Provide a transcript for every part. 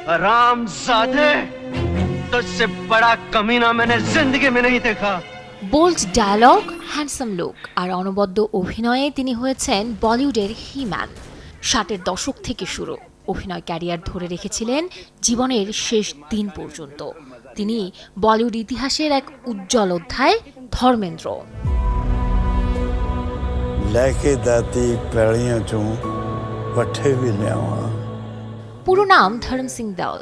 हरामजादे, तुझसे बड़ा कमीना मैंने जिंदगी में नहीं देखा। বোল্ড ডায়ালগ, হ্যান্ডসাম লুক আর অনবদ্য অভিনয়ে তিনি হয়েছেন বলিউডের হিম্যান। 60-এর দশক থেকে শুরু অভিনয় ক্যারিয়ার ধরে রেখেছিলেন জীবনের শেষ দিন পর্যন্ত। তিনি বলিউড ইতিহাসের এক উজ্জ্বল অধ্যায় ধর্মেন্দ্র। लेके दाती पैड़ियां चों पट्ठे भी लियावा। পুরো নাম ধর্ম সিং দেওল।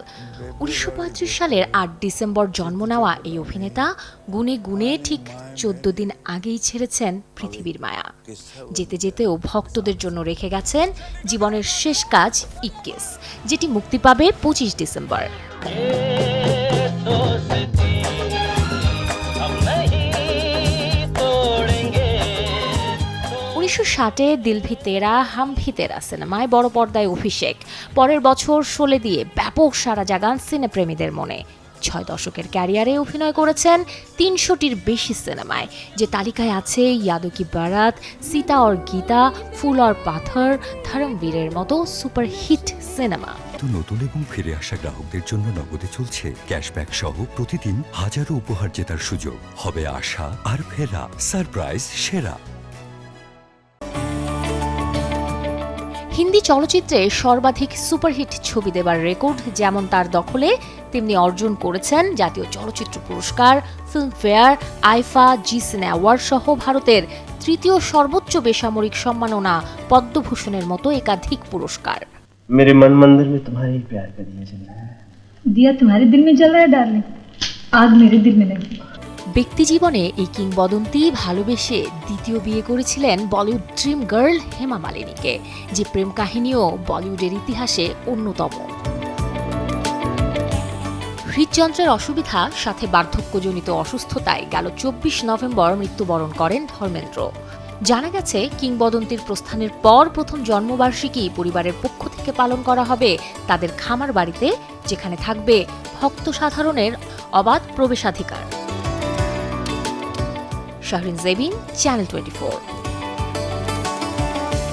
1935 সালের 8 ডিসেম্বর জন্ম নেওয়া এই অভিনেতা গুনে গুনে ঠিক 14 দিন আগেই ছেড়েছেন পৃথিবীর মায়া। যেতে যেতেও ভক্তদের জন্য রেখে গেছেন জীবনের শেষ কাজ 21, যেটি মুক্তি পাবে 25 ডিসেম্বর। 1960-এ দিল ভি তেরা হাম ভি তেরা সিনেমায় বড় পর্দায় অভিষেক। পরের বছর শোলে দিয়ে ব্যাপক সাড়া জাগান সিনেপ্রেমীদের মনে। 6 দশকের ক্যারিয়ারে অভিনয় করেছেন 300টির বেশি সিনেমায়, যে তালিকায় আছে ইয়াদো কি বারাত, সীতা और গীতা, ফুল और পাথর, ধর্মবীরের মতো সুপারহিট সিনেমা। নতুন এবং ফিরে আসা গ্রাহকদের জন্য নগদে চলছে ক্যাশব্যাক সহ প্রতিদিন হাজারো উপহার জেতার সুযোগ। হবে আশা আর ফেরা, সারপ্রাইজ সেরা। হিন্দি চলচ্চিত্রে সর্বাধিক সুপারহিট ছবি দেবার রেকর্ড যেমন তার দখলে, তেমনি অর্জন করেছেন জাতীয় চলচ্চিত্র পুরস্কার, ফিল্মফেয়ার, আইফা, জি সিনে অ্যাওয়ার্ড সহ ভারতের 3য় সর্বোচ্চ বেসামরিক সম্মাননা পদ্মভূষণের মতো একাধিক পুরস্কার। मेरे मन मंदिर में तुम्हारे ही प्यार का दिया जल रहा है। दिया तुम्हारे दिल में जल रहा है डार्लिंग, आग मेरे दिल में लगी। ব্যক্তিজীবনে এই কিংবদন্তি ভালোবেসে দ্বিতীয় বিয়ে করেছিলেন বলিউড ড্রিম গার্ল হেমা মালিনীকে, যে প্রেম কাহিনীও বলিউডের ইতিহাসে অন্যতম। হৃদযন্ত্রের অসুবিধা সাথে বার্ধক্যজনিত অসুস্থতায় গেল 24 নভেম্বর মৃত্যুবরণ করেন ধর্মেন্দ্র। জানা গেছে, কিংবদন্তির প্রস্থানের পর প্রথম জন্মবার্ষিকী পরিবারের পক্ষ থেকে পালন করা হবে তাদের খামার বাড়িতে, যেখানে থাকবে ভক্ত সাধারণের অবাধ প্রবেশাধিকার। শাহরিন জেবিন, চ্যানেল 24।